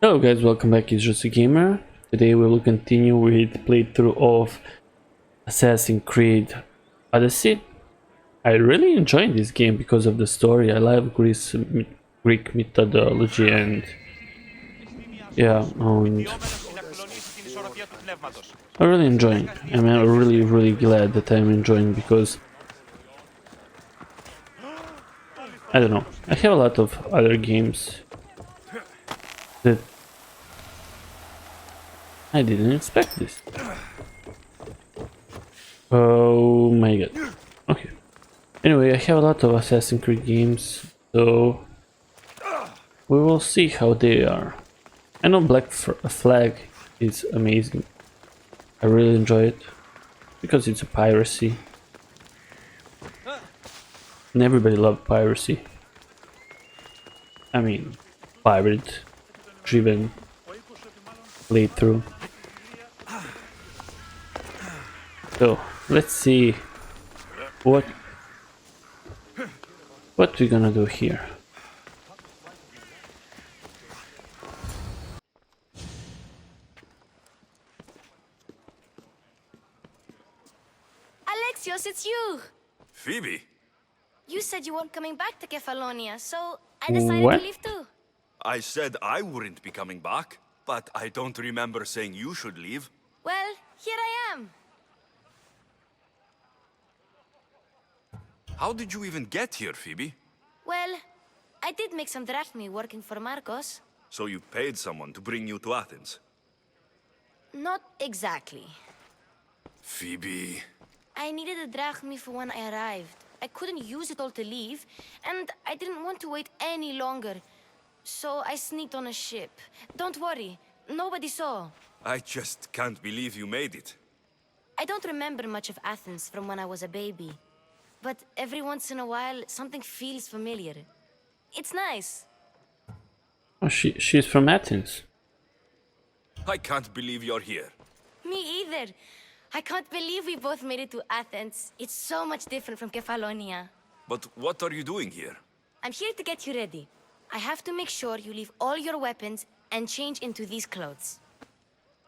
Hello guys, welcome back, it's just a gamer. Today we will continue with the playthrough of Assassin's Creed Odyssey. I really enjoyed this game because of the story. I love Greek mythology and yeah, and I'm really enjoying. I'm really glad that I'm enjoying because I don't know. I have a lot of other games that I didn't expect this. Oh my god. Okay. Anyway, I have a lot of Assassin's Creed games, so we will see how they are. I know Black Flag is amazing. I really enjoy it because it's a piracy. And everybody loves piracy. I mean, pirate-driven playthrough. So let's see what we're gonna do here. Alexios, it's you! Phoebe? You said you weren't coming back to Kefalonia, so I decided What? to leave too. I said I wouldn't be coming back, but I don't remember saying you should leave. Well, here I am. How did you even get here, Phoebe? Well, I did make some drachmi working for Marcos. So you paid someone to bring you to Athens? Not exactly. Phoebe... I needed a drachmi for when I arrived. I couldn't use it all to leave, and I didn't want to wait any longer. So I sneaked on a ship. Don't worry, nobody saw. I just can't believe you made it. I don't remember much of Athens from when I was a baby. But every once in a while, something feels familiar. It's nice. Oh, she's from Athens. I can't believe you're here. Me either. I can't believe we both made it to Athens. It's so much different from Kefalonia. But what are you doing here? I'm here to get you ready. I have to make sure you leave all your weapons and change into these clothes.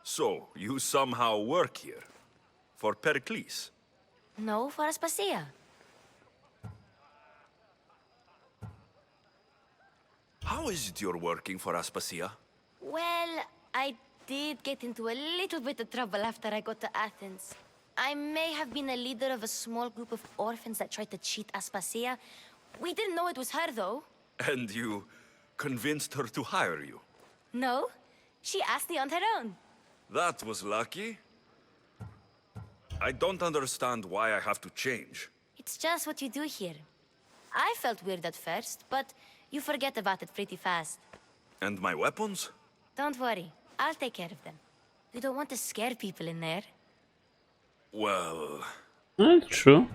So, you somehow work here? For Perikles? No, for Aspasia. How is it you're working for Aspasia? Well, I did get into a little bit of trouble after I got to Athens. I may have been a leader of a small group of orphans that tried to cheat Aspasia. We didn't know it was her, though. And you convinced her to hire you? No, she asked me on her own. That was lucky. I don't understand why I have to change. It's just what you do here. I felt weird at first, but you forget about it pretty fast. And my weapons? Don't worry, I'll take care of them. You don't want to scare people in there. Well, True.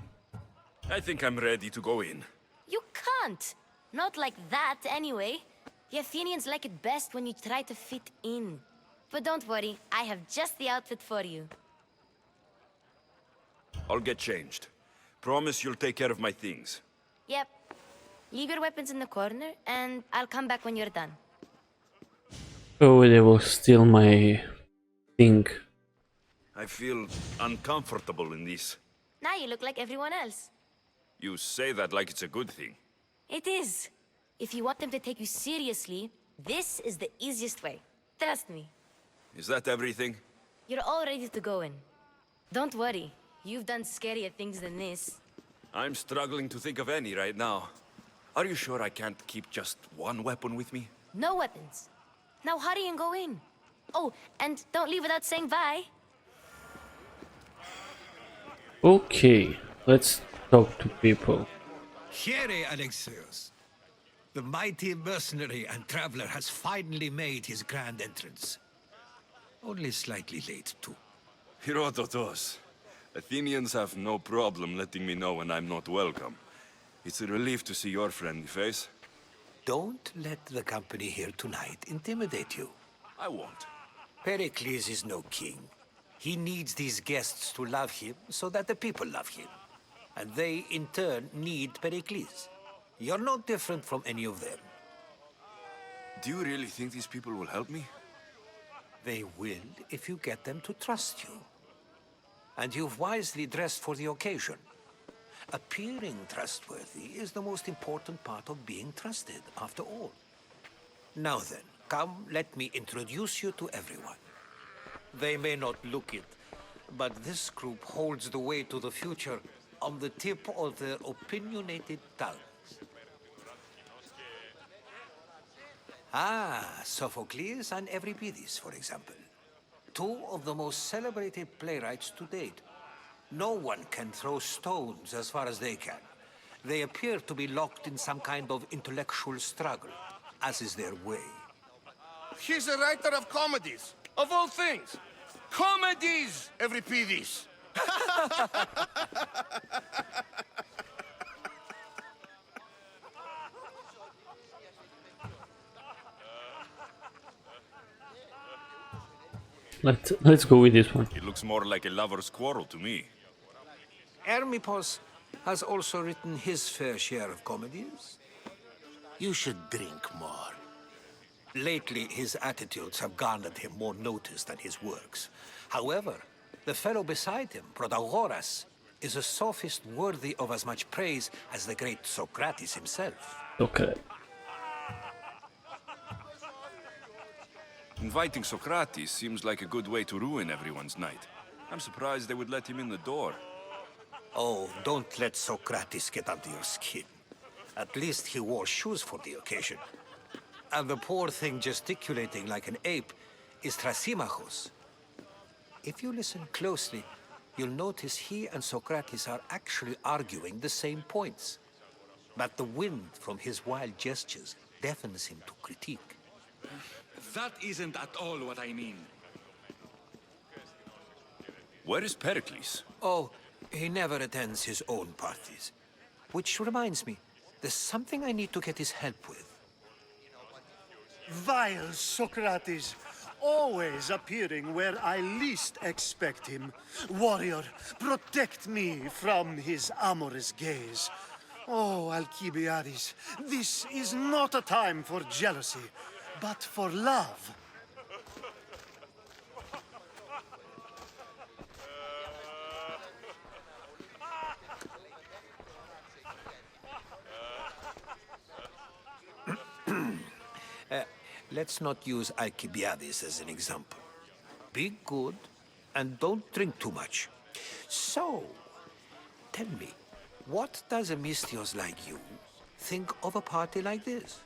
I think I'm ready to go in. You can't! Not like that, anyway. The Athenians like it best when you try to fit in. But don't worry, I have just the outfit for you. I'll get changed. Promise you'll take care of my things. Yep. Leave your weapons in the corner, and I'll come back when you're done. Oh, they will steal my thing. I feel uncomfortable in this. Now you look like everyone else. You say that like it's a good thing. It is. If you want them to take you seriously, this is the easiest way. Trust me. Is that everything? You're all ready to go in. Don't worry. You've done scarier things than this. I'm struggling to think of any right now. Are you sure I can't keep just one weapon with me? No weapons. Now hurry and go in. Oh, and don't leave without saying bye. Okay, let's talk to people. Here, Alexios. The mighty mercenary and traveler has finally made his grand entrance. Only slightly late, too. Herodotos. Athenians have no problem letting me know when I'm not welcome. It's a relief to see your friendly face. Don't let the company here tonight intimidate you. I won't. Pericles is no king. He needs these guests to love him so that the people love him. And they, in turn, need Pericles. You're no different from any of them. Do you really think these people will help me? They will if you get them to trust you. And you've wisely dressed for the occasion. Appearing trustworthy is the most important part of being trusted, after all. Now then, come, let me introduce you to everyone. They may not look it, but this group holds the way to the future on the tip of their opinionated tongues. Ah, Sophocles and Euripides, for example. Two of the most celebrated playwrights to date. No one can throw stones as far as they can. They appear to be locked in some kind of intellectual struggle, as is their way. He's a writer of comedies, of all things. Comedies, Euripides. Let's go with this one. It looks more like a lover's quarrel to me. Hermippos has also written his fair share of comedies. You should drink more. Lately, his attitudes have garnered him more notice than his works. However, the fellow beside him, Protagoras, is a sophist worthy of as much praise as the great Socrates himself. Okay. Inviting Socrates seems like a good way to ruin everyone's night. I'm surprised they would let him in the door. Oh, don't let Socrates get under your skin. At least he wore shoes for the occasion. And the poor thing gesticulating like an ape is Thrasymachos. If you listen closely, you'll notice he and Socrates are actually arguing the same points. But the wind from his wild gestures deafens him to critique. That isn't at all what I mean. Where is Perikles? Oh, he never attends his own parties. Which reminds me, there's something I need to get his help with. Vile Socrates, always appearing where I least expect him. Warrior, protect me from his amorous gaze. Oh, Alcibiades, this is not a time for jealousy, but for love. Let's not use Alcibiades as an example. Be good, and don't drink too much. So, tell me, what does a Mystios like you think of a party like this?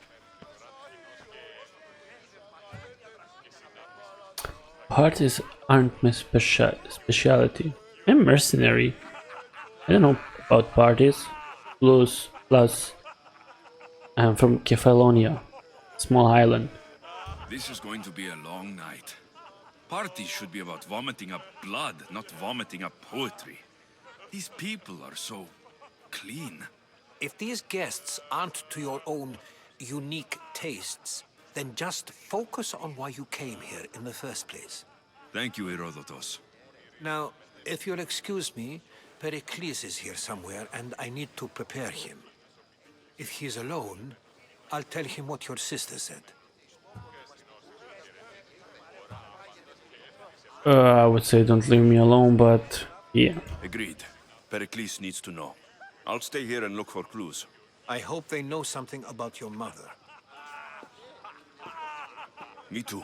Parties aren't my specialty. I'm mercenary. I don't know about parties. Plus, I'm from Kefalonia, small island. This is going to be a long night. Parties should be about vomiting up blood, not vomiting up poetry. These people are so clean. If these guests aren't to your own unique tastes, then just focus on why you came here in the first place. Thank you, Herodotus. Now, if you'll excuse me, Perikles is here somewhere, and I need to prepare him. If he's alone, I'll tell him what your sister said. I would say don't leave me alone, but yeah. Agreed. Perikles needs to know. I'll stay here and look for clues. I hope they know something about your mother. Me too.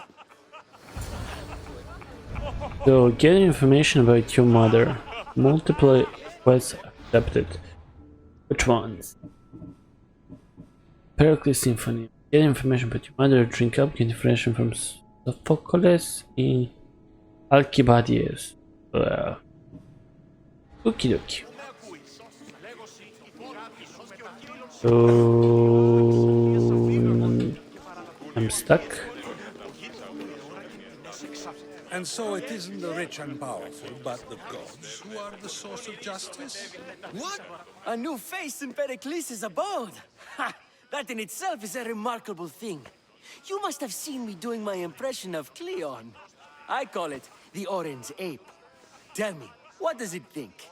So, get information about your mother. Multiple quests accepted. Which ones? Perikles Symphony. Get information about your mother. Drink up. Get information from Sophocles in Alcibiades. Okie dokie. So I'm stuck. And so it isn't the rich and powerful, but the gods who are the source of justice? What? A new face in Pericles' abode! Ha! That in itself is a remarkable thing. You must have seen me doing my impression of Cleon. I call it the orange ape. Tell me, what does it think?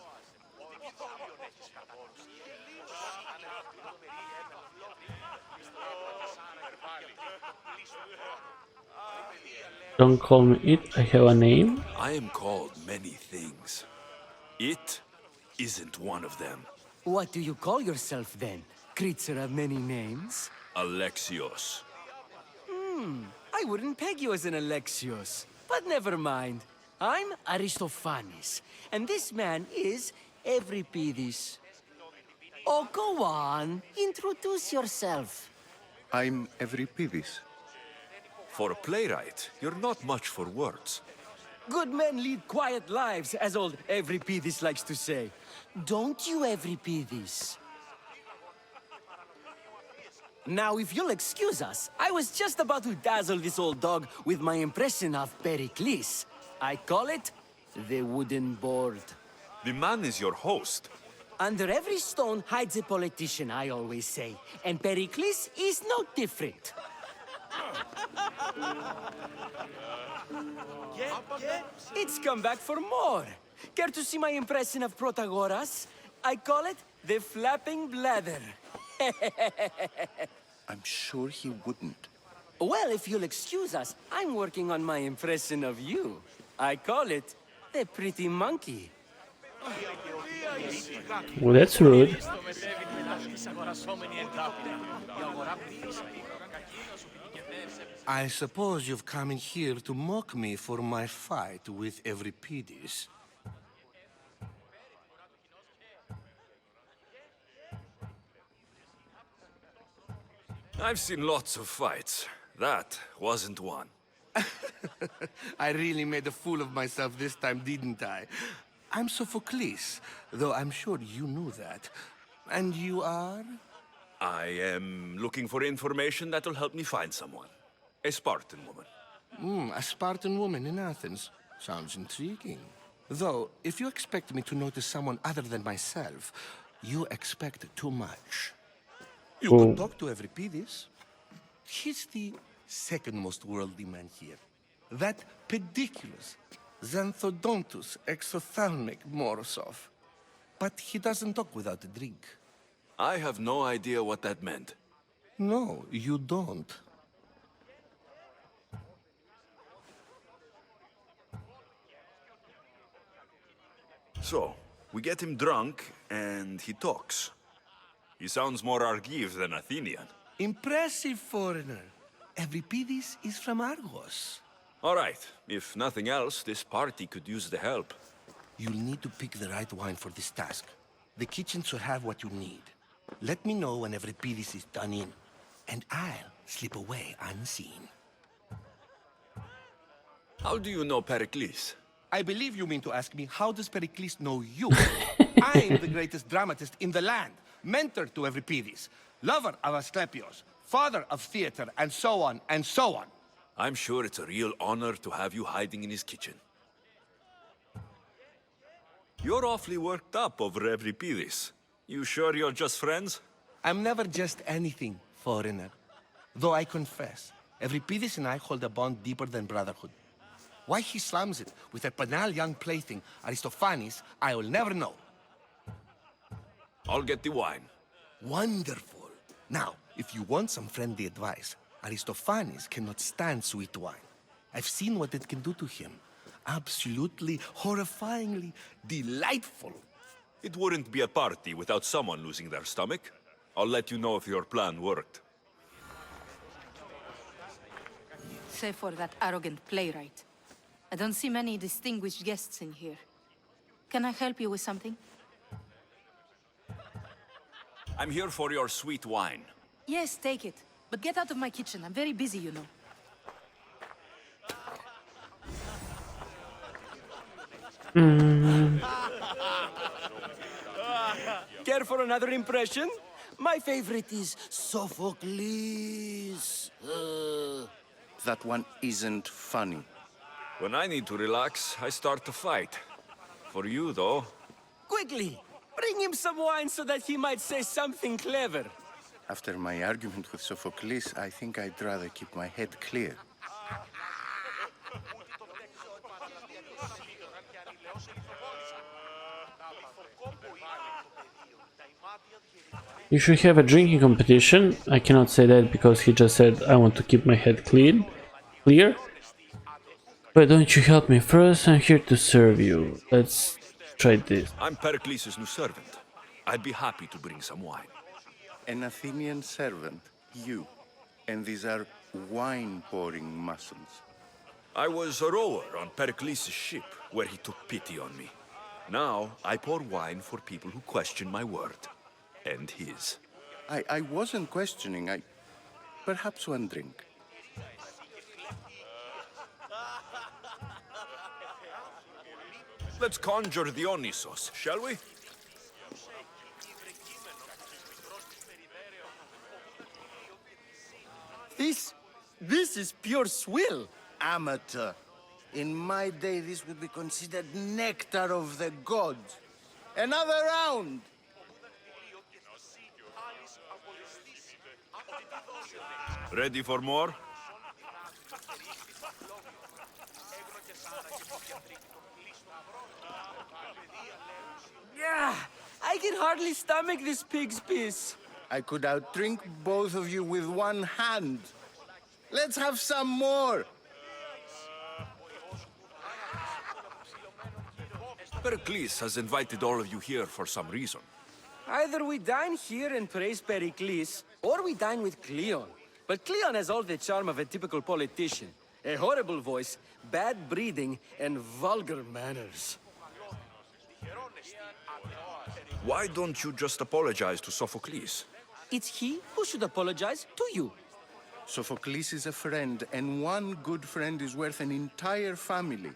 Don't call me it, I have a name. I am called many things. It isn't one of them. What do you call yourself then? Creature of many names? Alexios. I wouldn't peg you as an Alexios. But never mind. I'm Aristophanes, and this man is Euripides. Oh, go on. Introduce yourself. I'm Euripides. For a playwright, you're not much for words. Good men lead quiet lives, as old Euripides likes to say. Don't you, Euripides? Now, if you'll excuse us, I was just about to dazzle this old dog with my impression of Perikles. I call it the wooden board. The man is your host. Under every stone hides a politician, I always say. And Perikles is no different. It's come back for more. Care to see my impression of Protagoras? I call it the flapping bladder. I'm sure he wouldn't. Well, if you'll excuse us, I'm working on my impression of you. I call it the pretty monkey. Well, that's rude. I suppose you've come in here to mock me for my fight with Euripides. I've seen lots of fights. That wasn't one. I really made a fool of myself this time, didn't I? I'm Sophocles, though I'm sure you knew that. And you are? I am looking for information that will help me find someone. A Spartan woman. A Spartan woman in Athens. Sounds intriguing. Though, if you expect me to notice someone other than myself, you expect too much. You could talk to Euripides. He's the second most worldly man here. That pediculous, xanthodontus exophthalmic Morosov. But he doesn't talk without a drink. I have no idea what that meant. No, you don't. So, we get him drunk, and he talks. He sounds more Argive than Athenian. Impressive, foreigner. Euripides is from Argos. All right, if nothing else, this party could use the help. You'll need to pick the right wine for this task. The kitchen should have what you need. Let me know when Euripides is done in, and I'll slip away unseen. How do you know Perikles? I believe you mean to ask me, how does Pericles know you? I'm the greatest dramatist in the land, mentor to Euripides, lover of Asclepios, father of theater, and so on, and so on. I'm sure it's a real honor to have you hiding in his kitchen. You're awfully worked up over Euripides. You sure you're just friends? I'm never just anything, foreigner. Though I confess, Euripides and I hold a bond deeper than brotherhood. Why he slams it with a banal young plaything, Aristophanes, I will never know. I'll get the wine. Wonderful. Now, if you want some friendly advice, Aristophanes cannot stand sweet wine. I've seen what it can do to him. Absolutely, horrifyingly delightful. It wouldn't be a party without someone losing their stomach. I'll let you know if your plan worked. Save for that arrogant playwright. I don't see many distinguished guests in here. Can I help you with something? I'm here for your sweet wine. Yes, take it. But get out of my kitchen. I'm very busy, you know. Care for another impression? My favorite is Sophocles. That one isn't funny. When I need to relax, I start to fight. For you, though... Quickly! Bring him some wine so that he might say something clever. After my argument with Sophocles, I think I'd rather keep my head clear. You should have a drinking competition. I cannot say that because he just said I want to keep my head clear. Why don't you help me first? I'm here to serve you. Let's try this. I'm Perikles' new servant. I'd be happy to bring some wine. An Athenian servant, you. And these are wine-pouring muscles. I was a rower on Perikles' ship, where he took pity on me. Now, I pour wine for people who question my word. And his. I wasn't questioning, Perhaps one drink. Let's conjure Dionysos, shall we? This is pure swill. Amateur. In my day, this would be considered nectar of the gods. Another round! Ready for more? Yeah, I can hardly stomach this pig's piss. I could outdrink both of you with one hand. Let's have some more! Perikles has invited all of you here for some reason. Either we dine here and praise Perikles, or we dine with Cleon. But Cleon has all the charm of a typical politician. A horrible voice, bad breeding, and vulgar manners. Why don't you just apologize to Sophocles? It's he who should apologize to you. Sophocles is a friend, and one good friend is worth an entire family.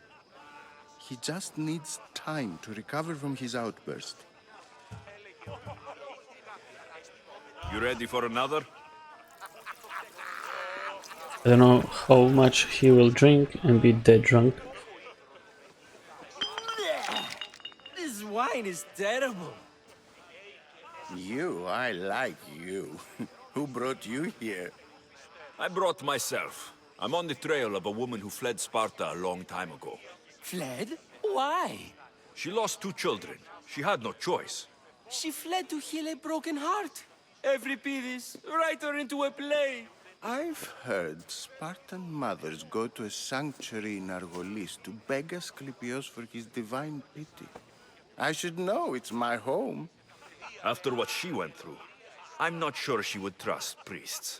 He just needs time to recover from his outburst. You ready for another? I don't know how much he will drink and be dead drunk. This wine is terrible. I like you. Who brought you here? I brought myself. I'm on the trail of a woman who fled Sparta a long time ago. Fled? Why? She lost 2 children. She had no choice. She fled to heal a broken heart. Euripides, write her into a play. I've heard Spartan mothers go to a sanctuary in Argolis to beg Asclepios for his divine pity. I should know, it's my home. After what she went through, I'm not sure she would trust priests.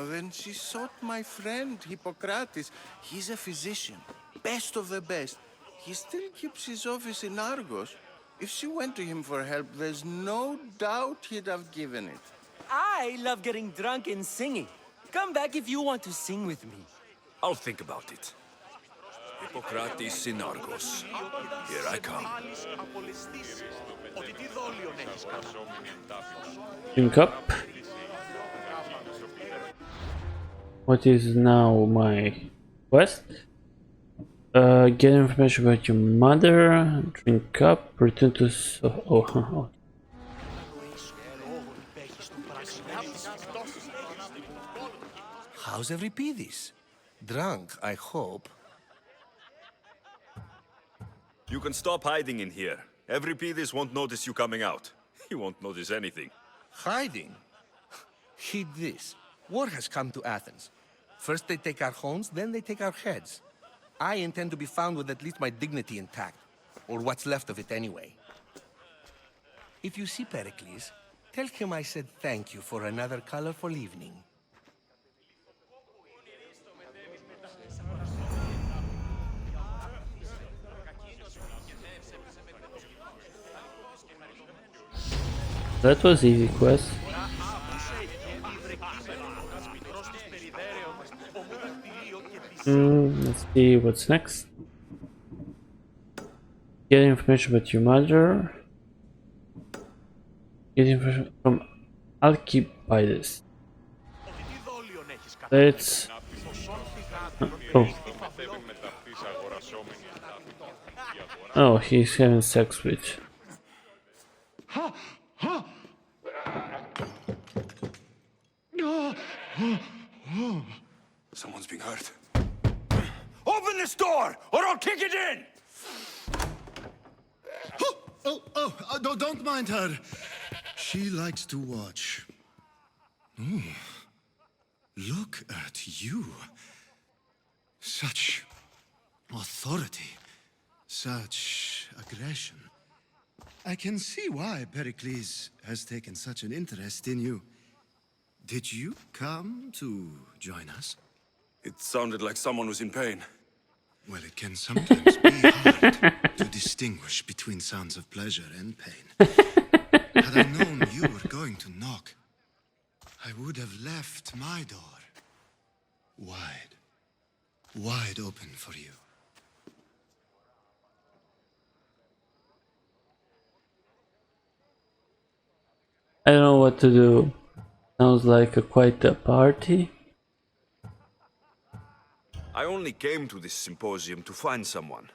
Then she sought my friend, Hippocrates. He's a physician, best of the best. He still keeps his office in Argos. If she went to him for help, there's no doubt he'd have given it. I love getting drunk and singing. Come back if you want to sing with me. I'll think about it. Hippocrates in Argos. Here I come. Drink up. What is now my quest? Get information about your mother. Drink up. Return to oh. How's Euripides? Drunk, I hope. You can stop hiding in here. Euripides won't notice you coming out. He won't notice anything. Hiding? Heed this. War has come to Athens. First they take our homes, then they take our heads. I intend to be found with at least my dignity intact. Or what's left of it anyway. If you see Perikles, tell him I said thank you for another colorful evening. That was easy quest. Let's see what's next. Get information about your mother. Get information from Alcibiades. Let's. Oh. Oh, he's having sex with. Someone's being hurt. Open this door, or I'll kick it in! Don't mind her. She She likes to watch. Oh, look at you. Such authority, such aggression. I can see why Perikles has taken such an interest in you. Did you come to join us? It sounded like someone was in pain. Well, it can sometimes be hard to distinguish between sounds of pleasure and pain. Had I known you were going to knock, I would have left my door wide open for you. I don't know what to do. Sounds like quite a party. I only came to this symposium to find someone.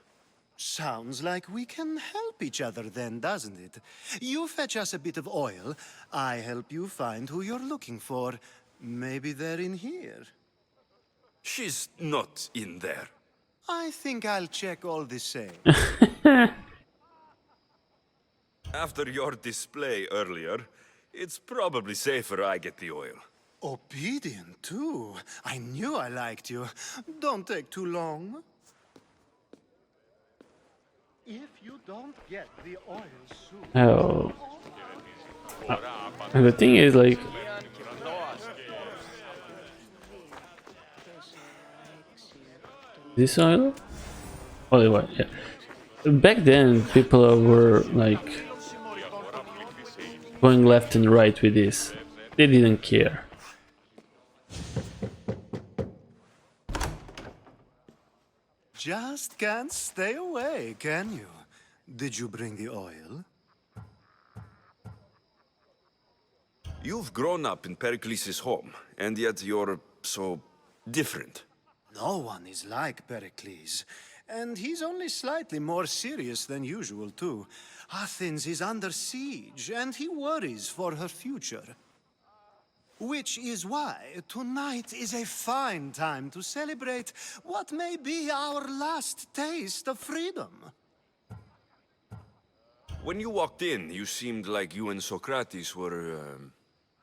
Sounds like we can help each other then, doesn't it? You fetch us a bit of oil, I help you find who you're looking for. Maybe they're in here. She's not in there. I think I'll check all the same. After your display earlier, it's probably safer I get the oil. Obedient, too. I knew I liked you. Don't take too long. If you don't get the oil soon... Oh. And the thing is, like... This oil? Olive oil, yeah. Back then, people were, like... going left and right with this. They didn't care. Just can't stay away, can you? Did you bring the oil? You've grown up in Perikles' home, and yet you're so different. No one is like Perikles. And he's only slightly more serious than usual, too. Athens is under siege, and he worries for her future. Which is why tonight is a fine time to celebrate what may be our last taste of freedom. When you walked in, you seemed like you and Socrates were,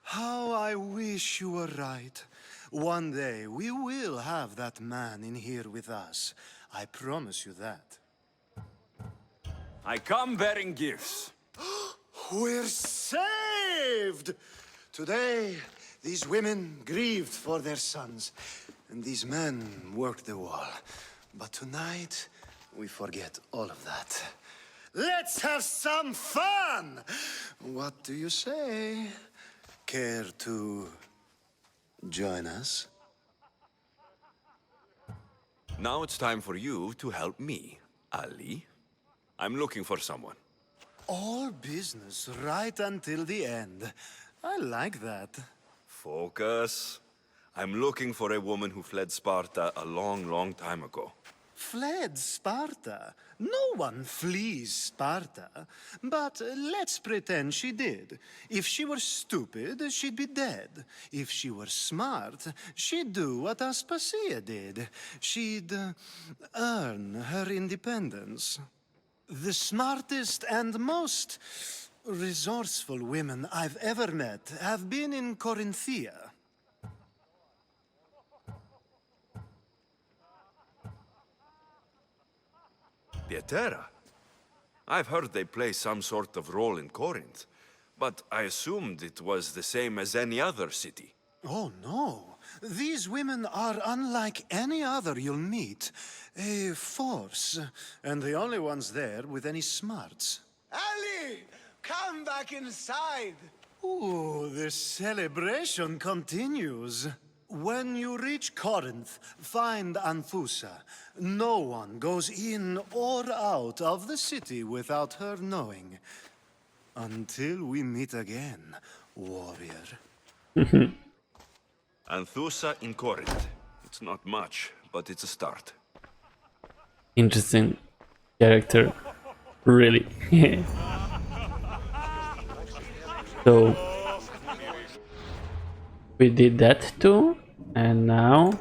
How I wish you were right. One day we will have that man in here with us. I promise you that. I come bearing gifts. We're saved! Today, these women grieved for their sons, and these men worked the wall. But tonight, we forget all of that. Let's have some fun! What do you say? Care to join us? Now it's time for you to help me, Ali. I'm looking for someone. All business right until the end. I like that. Focus. I'm looking for a woman who fled Sparta a long, long time ago. Fled Sparta? No one flees Sparta. But let's pretend she did. If she were stupid, she'd be dead. If she were smart, she'd do what Aspasia did. She'd earn her independence. The smartest and most resourceful women I've ever met have been in Corinthia. Pietera? I've heard they play some sort of role in Corinth, but I assumed it was the same as any other city. Oh, no. These women are unlike any other you'll meet. A force, and the only ones there with any smarts. Ali! Come back inside! Ooh, the celebration continues. When you reach Corinth, find Anthusa. No one goes in or out of the city without her knowing. Until we meet again, warrior. Anthusa in Corinth. It's not much, but it's a start. Interesting character. Really. So we did that too, and now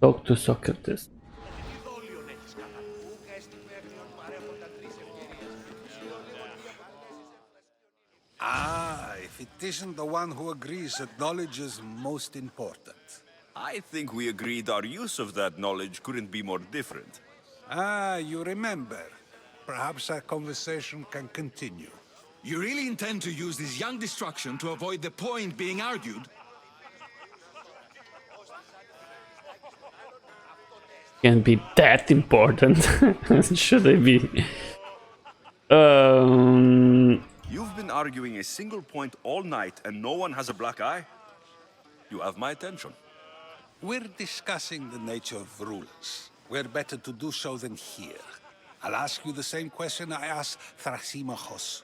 talk to Socrates. Ah, if it isn't the one who agrees that knowledge is most important. I think we agreed our use of that knowledge couldn't be more different. Ah, you remember. Perhaps our conversation can continue. You really intend to use this young destruction to avoid the point being argued? Can't be that important. Should I be? You've been arguing a single point all night and no one has a black eye? You have my attention. We're discussing the nature of rulers. Where better to do so than here? I'll ask you the same question I asked Thrasymachos.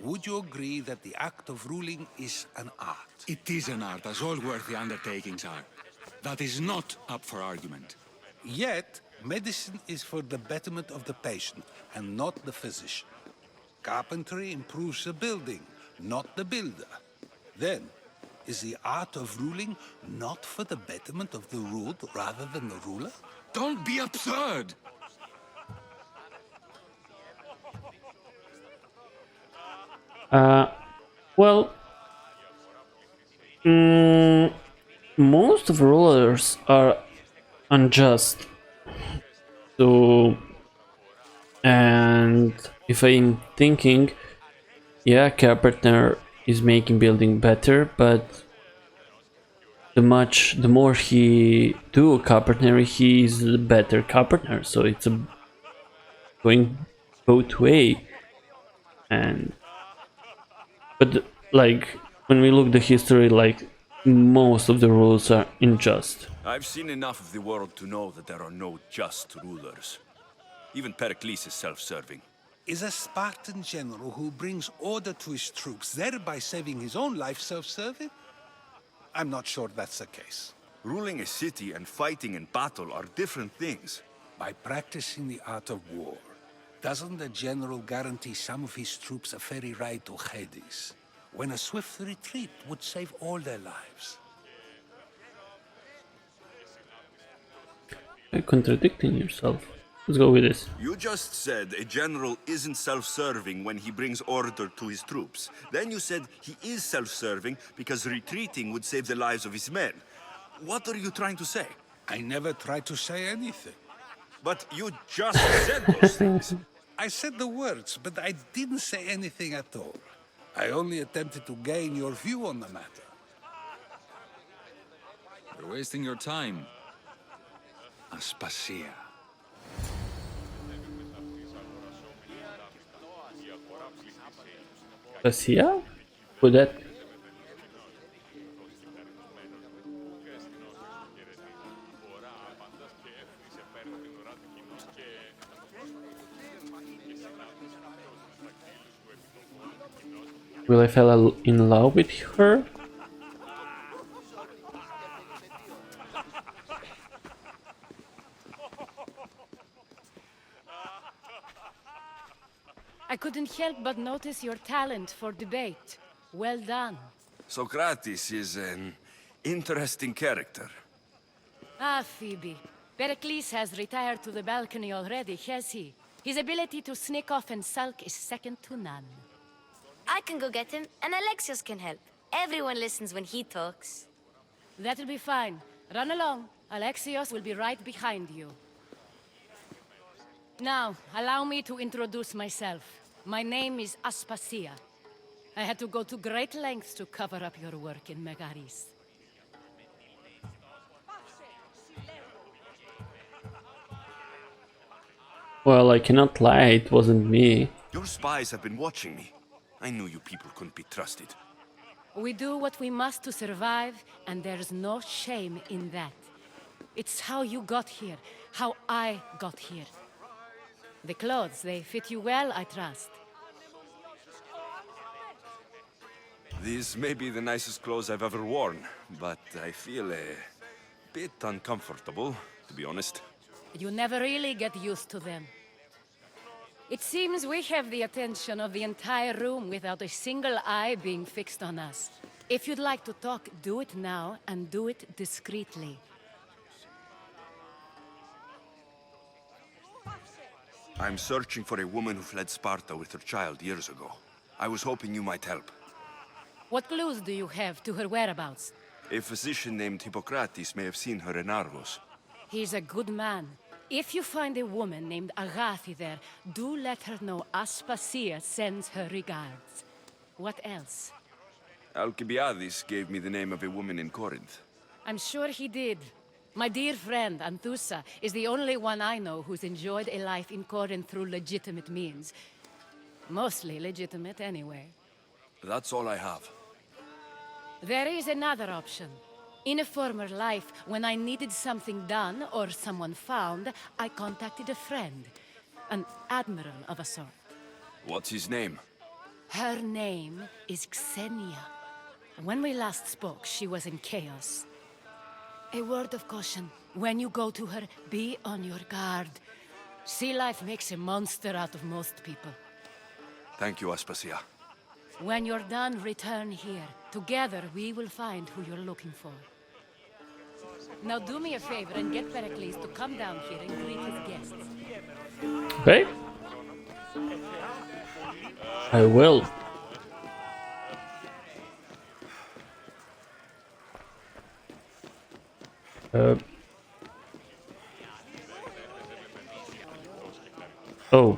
Would you agree that the act of ruling is an art? It is an art, as all worthy undertakings are. That is not up for argument. Yet, medicine is for the betterment of the patient, and not the physician. Carpentry improves the building, not the builder. Then, is the art of ruling not for the betterment of the ruled rather than the ruler? Don't be absurd! Well, most of rulers are unjust. So, and if I'm thinking, yeah, carpenter is making building better, but the more he do carpentry, he is a better carpenter. So it's a going both way. And but like when we look the history, like most of the rules are unjust. I've seen enough of the world to know that there are no just rulers. Even Perikles is self-serving. Is a Spartan general who brings order to his troops, thereby saving his own life, self-serving? I'm not sure that's the case. Ruling a city and fighting in battle are different things. By practicing the art of war, doesn't the general guarantee some of his troops a ferry ride to Hades, when a swift retreat would save all their lives? You're contradicting yourself. Let's go with this. You just said a general isn't self-serving when he brings order to his troops. Then you said he is self-serving because retreating would save the lives of his men. What are you trying to say? I never tried to say anything. But you just said those things. I said the words, but I didn't say anything at all. I only attempted to gain your view on the matter. You're wasting your time. Aspasia. Aspasia? Would that? Will I fall in love with her? I couldn't help but notice your talent for debate. Well done. Socrates is an interesting character. Ah, Phoebe. Pericles has retired to the balcony already, has he? His ability to sneak off and sulk is second to none. I can go get him, and Alexios can help. Everyone listens when he talks. That'll be fine. Run along. Alexios will be right behind you. Now, allow me to introduce myself. My name is Aspasia. I had to go to great lengths to cover up your work in Megaris. Well, I cannot lie, it wasn't me. Your spies have been watching me. I knew you people couldn't be trusted. We do what we must to survive, and there's no shame in that. It's how you got here, how I got here. The clothes, they fit you well, I trust. These may be the nicest clothes I've ever worn, but I feel a bit uncomfortable, to be honest. You never really get used to them. It seems we have the attention of the entire room without a single eye being fixed on us. If you'd like to talk, do it now, and do it discreetly. I'm searching for a woman who fled Sparta with her child years ago. I was hoping you might help. What clues do you have to her whereabouts? A physician named Hippocrates may have seen her in Argos. He's a good man. If you find a woman named Agathi there, do let her know Aspasia sends her regards. What else? Alcibiades gave me the name of a woman in Corinth. I'm sure he did. My dear friend, Anthusa, is the only one I know who's enjoyed a life in Corinth through legitimate means. Mostly legitimate, anyway. That's all I have. There is another option. In a former life, when I needed something done or someone found, I contacted a friend. An admiral of a sort. What's his name? Her name is Xenia. When we last spoke, she was in chaos. A word of caution. When you go to her, be on your guard. Sea life makes a monster out of most people. Thank you, Aspasia. When you're done, return here. Together, we will find who you're looking for. Now do me a favor and get Perikles to come down here and greet his guests. Okay. I will. Oh.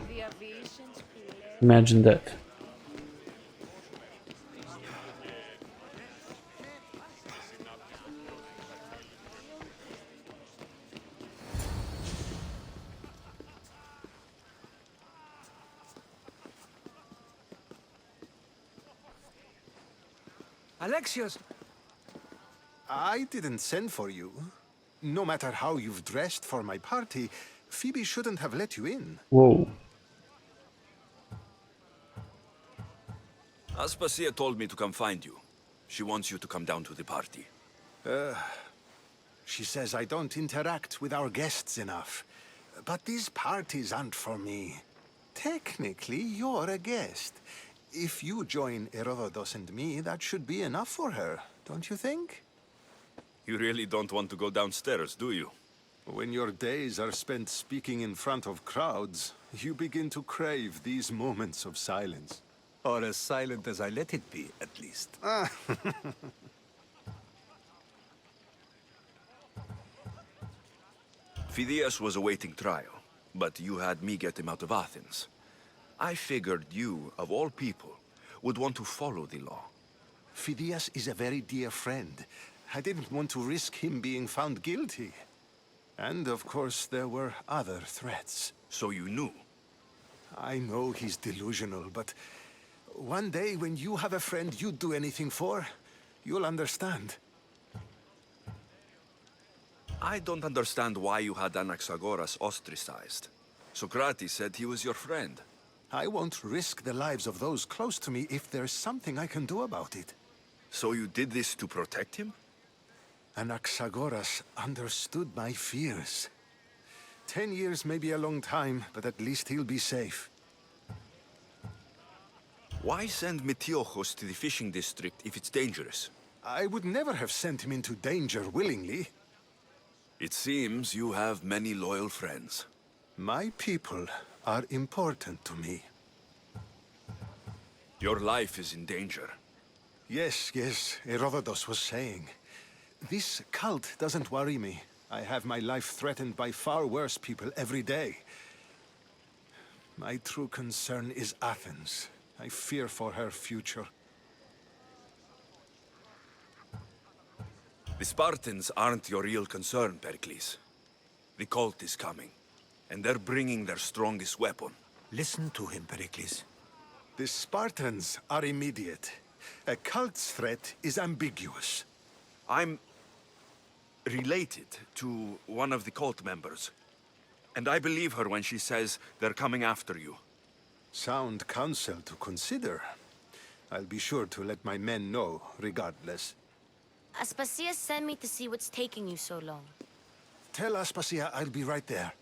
Imagine that. Alexios! I didn't send for you. No matter how you've dressed for my party, Phoebe shouldn't have let you in. Whoa. Aspasia told me to come find you. She wants you to come down to the party. She says I don't interact with our guests enough. But these parties aren't for me. Technically, you're a guest. If you join Herodotus and me, that should be enough for her, don't you think? You really don't want to go downstairs, do you? When your days are spent speaking in front of crowds, you begin to crave these moments of silence. Or as silent as I let it be, at least. Phidias was awaiting trial, but you had me get him out of Athens. I figured you, of all people, would want to follow the law. Phidias is a very dear friend. I didn't want to risk him being found guilty. And of course, there were other threats. So you knew? I know he's delusional, but one day when you have a friend you'd do anything for, you'll understand. I don't understand why you had Anaxagoras ostracized. Socrates said he was your friend. I won't risk the lives of those close to me if there's something I can do about it. So you did this to protect him? Anaxagoras understood my fears. 10 years may be a long time, but at least he'll be safe. Why send Metiochos to the fishing district if it's dangerous? I would never have sent him into danger willingly. It seems you have many loyal friends. My people are important to me. Your life is in danger. Yes, Herodotus was saying. This cult doesn't worry me. I have my life threatened by far worse people every day. My true concern is Athens. I fear for her future. The Spartans aren't your real concern, Perikles. The cult is coming, and they're bringing their strongest weapon. Listen to him, Perikles. The Spartans are immediate. A cult's threat is ambiguous. I'm related to one of the cult members, and I believe her when she says they're coming after you. Sound counsel to consider. I'll be sure to let my men know, regardless. Aspasia sent me to see what's taking you so long. Tell Aspasia I'll be right there.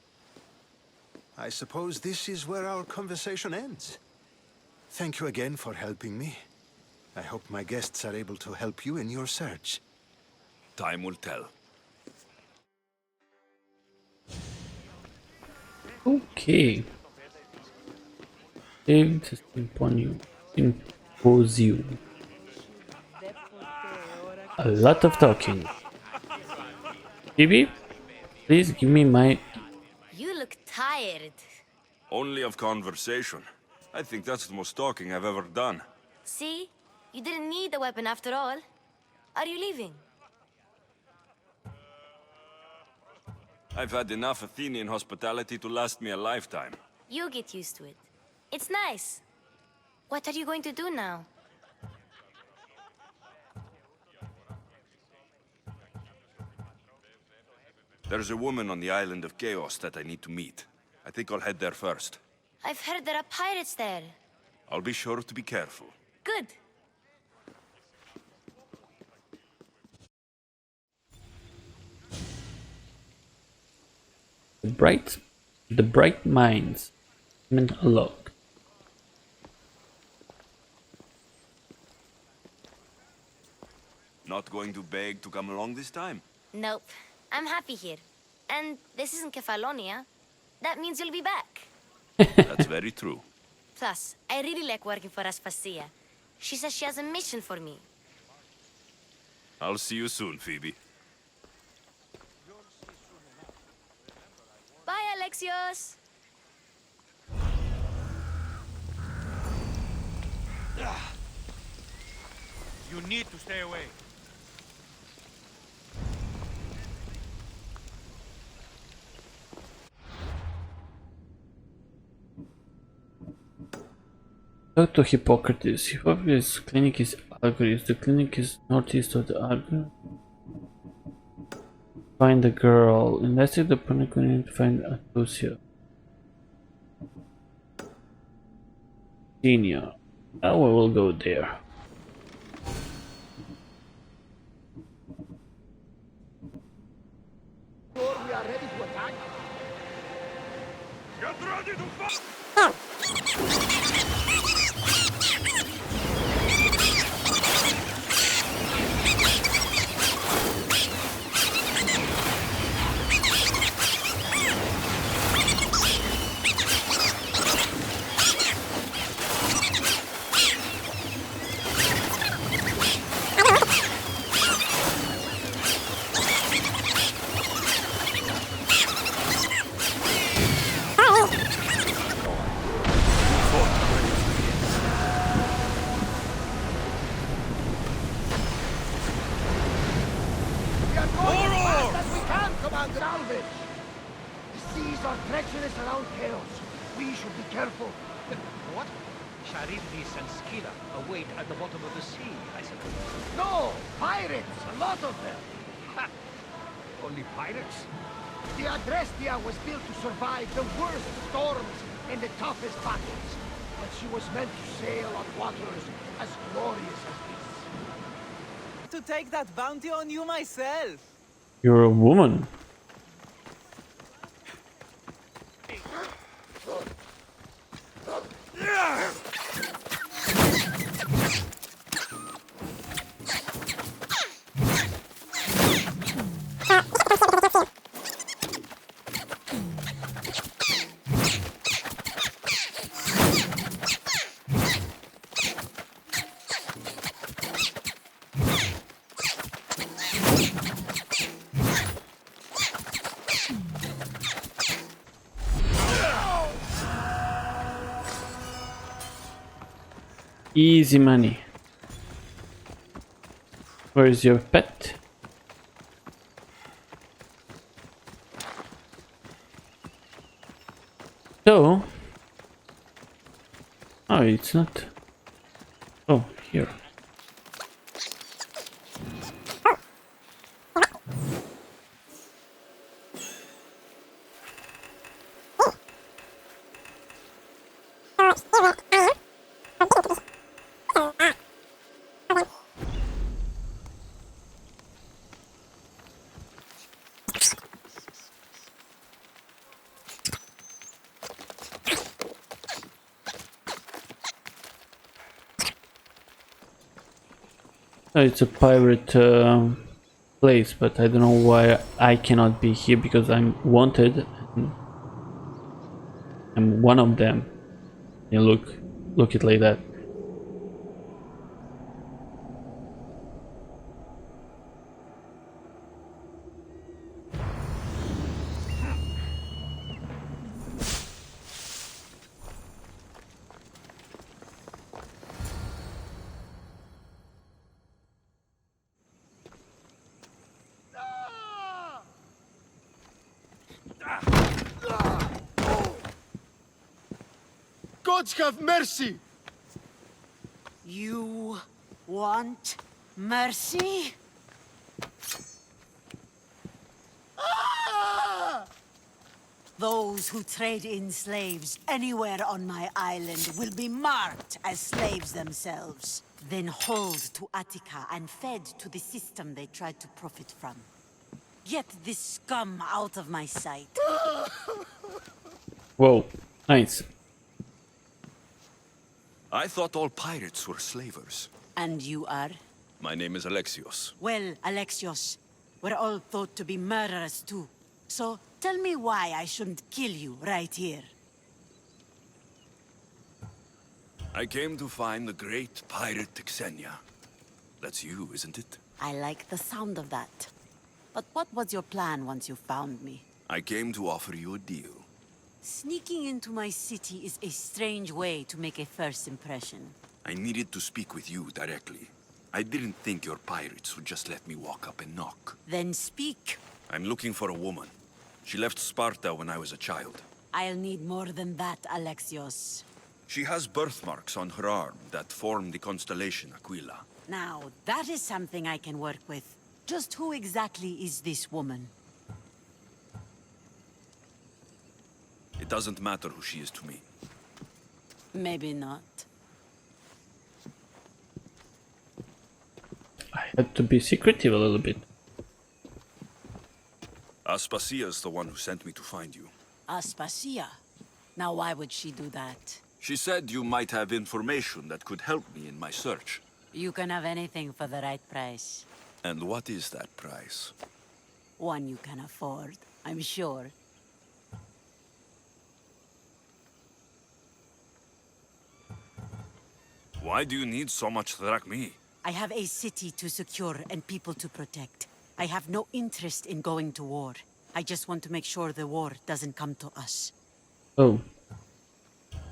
I suppose this is where our conversation ends. Thank you again for helping me. I hope my guests are able to help you in your search. Time will tell. Okay. Symposium. A lot of talking. Phoebe, please give me my... You look tired. Only of conversation. I think that's the most talking I've ever done. See? You didn't need the weapon after all. Are you leaving? I've had enough Athenian hospitality to last me a lifetime. You get used to it. It's nice. What are you going to do now? There's a woman on the island of Chaos that I need to meet. I think I'll head there first. I've heard there are pirates there. I'll be sure to be careful. Good. The bright minds. Unlocked. Not going to beg to come along this time? Nope. I'm happy here. And this isn't Kefalonia. That means you'll be back. That's very true. Plus, I really like working for Aspasia. She says she has a mission for me. I'll see you soon, Phoebe. Bye, Alexios! You need to stay away. Talk to Hippocrates. Hippocrates' clinic is Algoris. The clinic is northeast of the Algoris. Find the girl. Investigate the panic to find Atusia. Senior. Now we will go there. We are ready to attack. Get ready to fight! and Scylla await at the bottom of the sea, I suppose. No! Pirates! A lot of them! Ha! Only pirates? The Adrestia was built to survive the worst storms and the toughest battles. But she was meant to sail on waters as glorious as this. To take that bounty on you myself. You're a woman. Easy money. Where is your pet? So, oh, it's not. Oh, here. It's a pirate place, but I don't know why I cannot be here because I'm wanted. I'm one of them. Yeah, look it like that. Gods have mercy! You want mercy? Those who trade in slaves anywhere on my island will be marked as slaves themselves, then hauled to Attica and fed to the system they tried to profit from. Get this scum out of my sight. Whoa, nice. I thought all pirates were slavers. And you are? My name is Alexios. Well, Alexios, we're all thought to be murderers too. So tell me why I shouldn't kill you right here. I came to find the great pirate Xenia. That's you, isn't it? I like the sound of that. But what was your plan once you found me? I came to offer you a deal. Sneaking into my city is a strange way to make a first impression. I needed to speak with you directly. I didn't think your pirates would just let me walk up and knock. Then speak. I'm looking for a woman. She left Sparta when I was a child. I'll need more than that, Alexios. She has birthmarks on her arm that form the constellation Aquila. Now, that is something I can work with. Just who exactly is this woman? It doesn't matter who she is to me. Maybe not. I had to be secretive a little bit. Aspasia is the one who sent me to find you. Aspasia? Now why would she do that? She said you might have information that could help me in my search. You can have anything for the right price. And what is that price? One you can afford, I'm sure. Why do you need so much drachmi? I have a city to secure and people to protect. I have no interest in going to war. I just want to make sure the war doesn't come to us. Oh.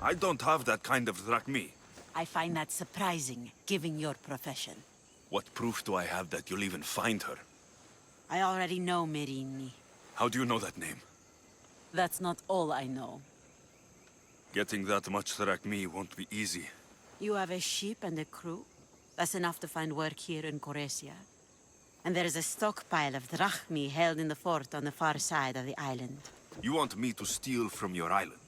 I don't have that kind of drachmi. I find that surprising, given your profession. What proof do I have that you'll even find her? I already know Merini. How do you know that name? That's not all I know. Getting that much drachmi won't be easy. You have a ship and a crew? That's enough to find work here in Coresia. And there is a stockpile of drachmi held in the fort on the far side of the island. You want me to steal from your island?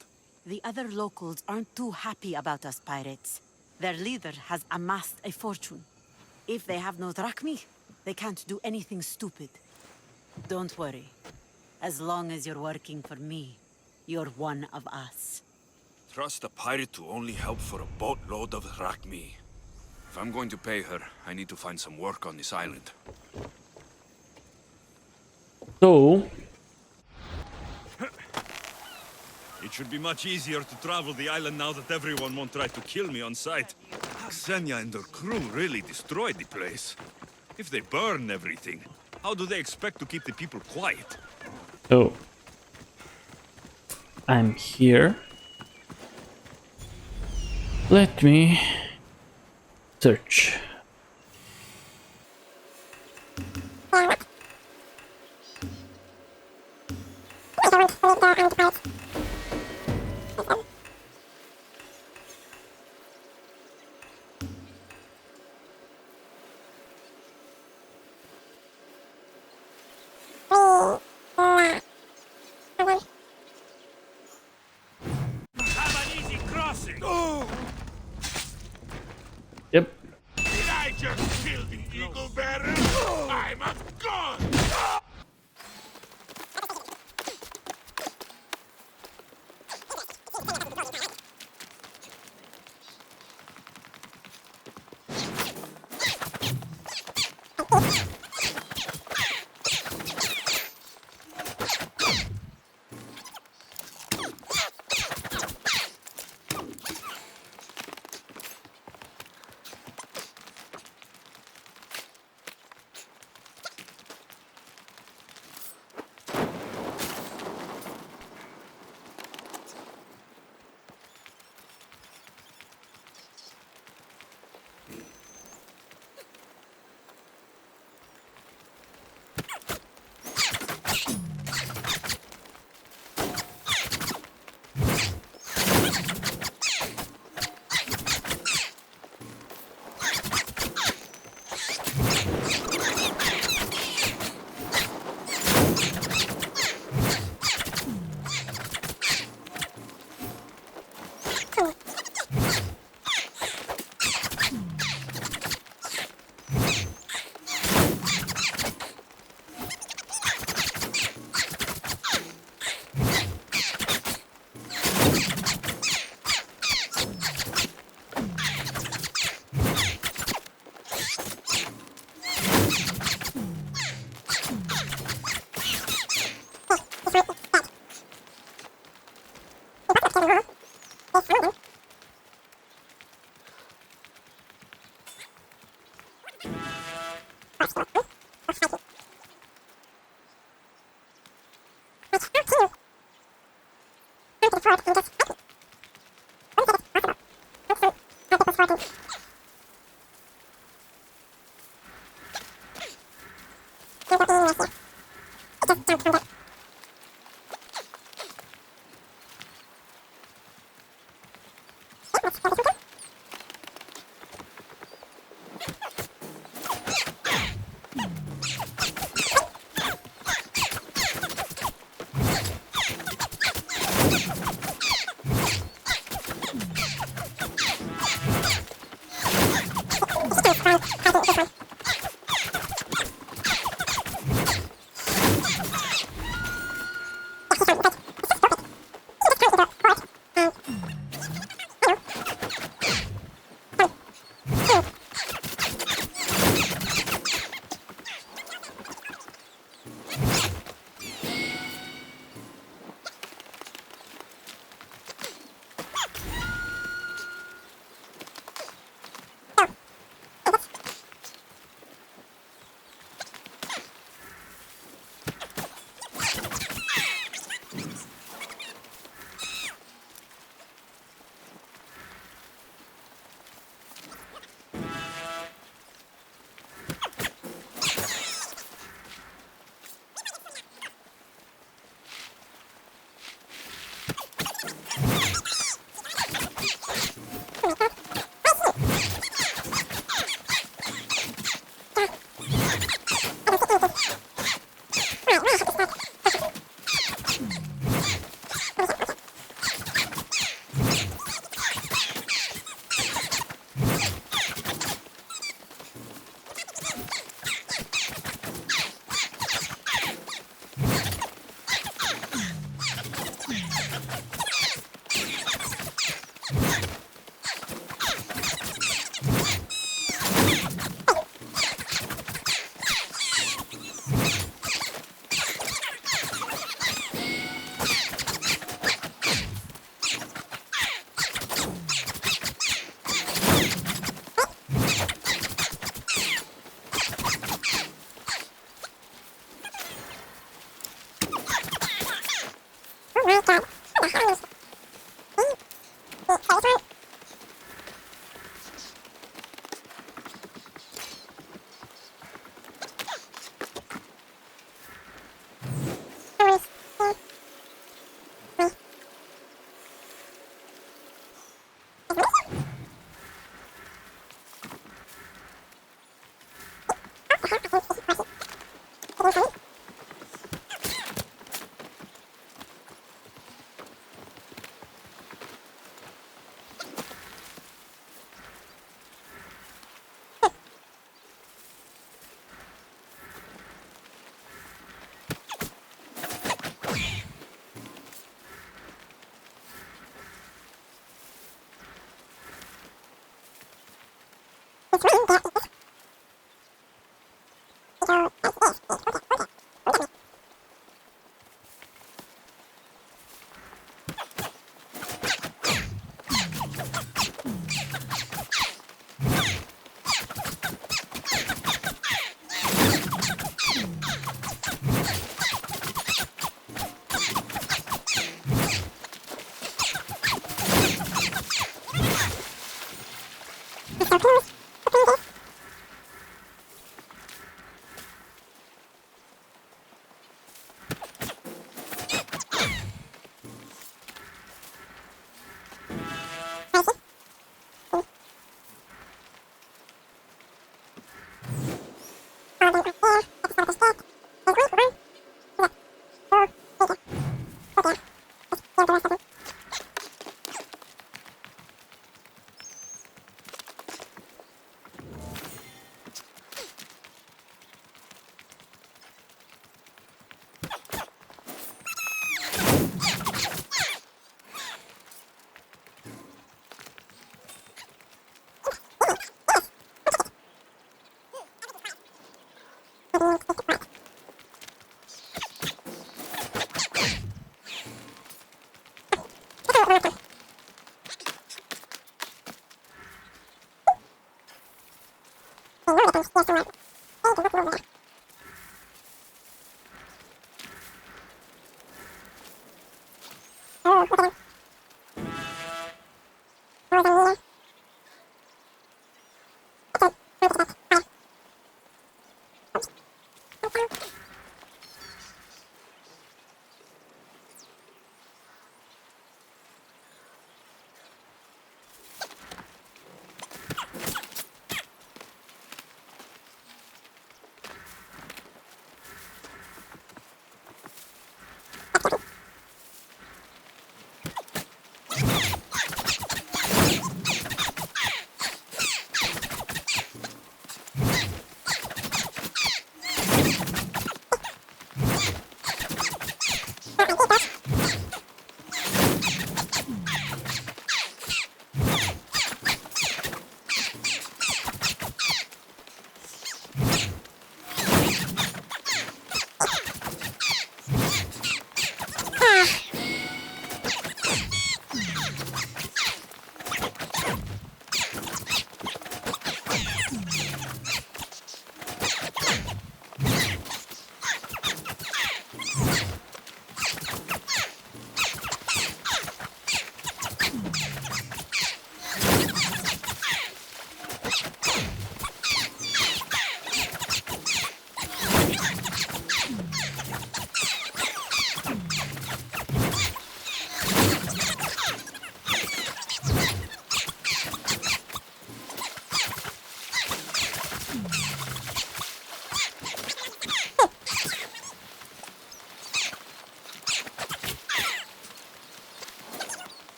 The other locals aren't too happy about us pirates. Their leader has amassed a fortune. If they have no drachmi, they can't do anything stupid. Don't worry. As long as you're working for me, you're one of us. Trust a pirate to only help for a boatload of drachmi. If I'm going to pay her, I need to find some work on this island. So... It should be much easier to travel the island now that everyone won't try to kill me on sight. Xenia and her crew really destroyed the place. If they burn everything, how do they expect to keep the people quiet? So... I'm here. Let me... search. Have an easy crossing. Yep. Did I just kill the eagle bearer? I'm a god.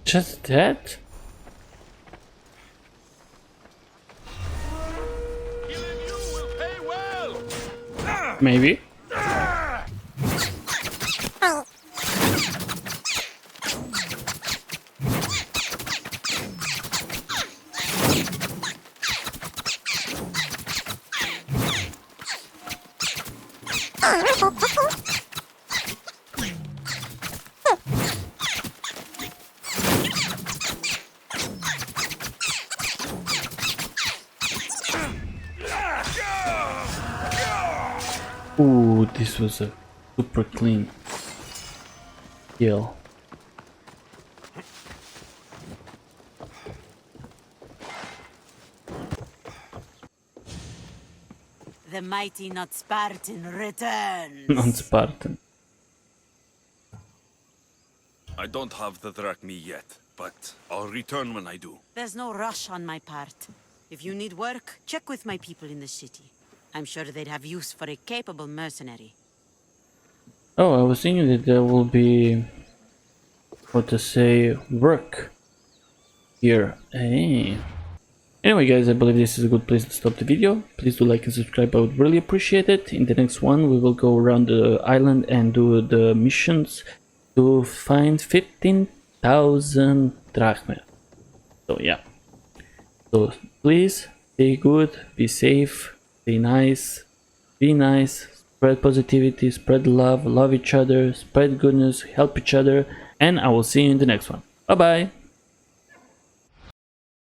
Just that? Maybe. Ooh, this was a super clean kill. The mighty not Spartan returns. Non-Spartan. I don't have the drachmi yet, but I'll return when I do. There's no rush on my part. If you need work, check with my people in the city. I'm sure they'd have use for a capable mercenary. Oh, I was thinking that there will be, what to say, work here. Hey. Anyway guys, I believe this is a good place to stop the video. Please do like and subscribe, I would really appreciate it. In the next one we will go around the island and do the missions to find 15,000 drachma. So yeah. So please stay good, be safe, stay nice, be nice, spread positivity, spread love, love each other, spread goodness, help each other, and I will see you in the next one. Bye bye!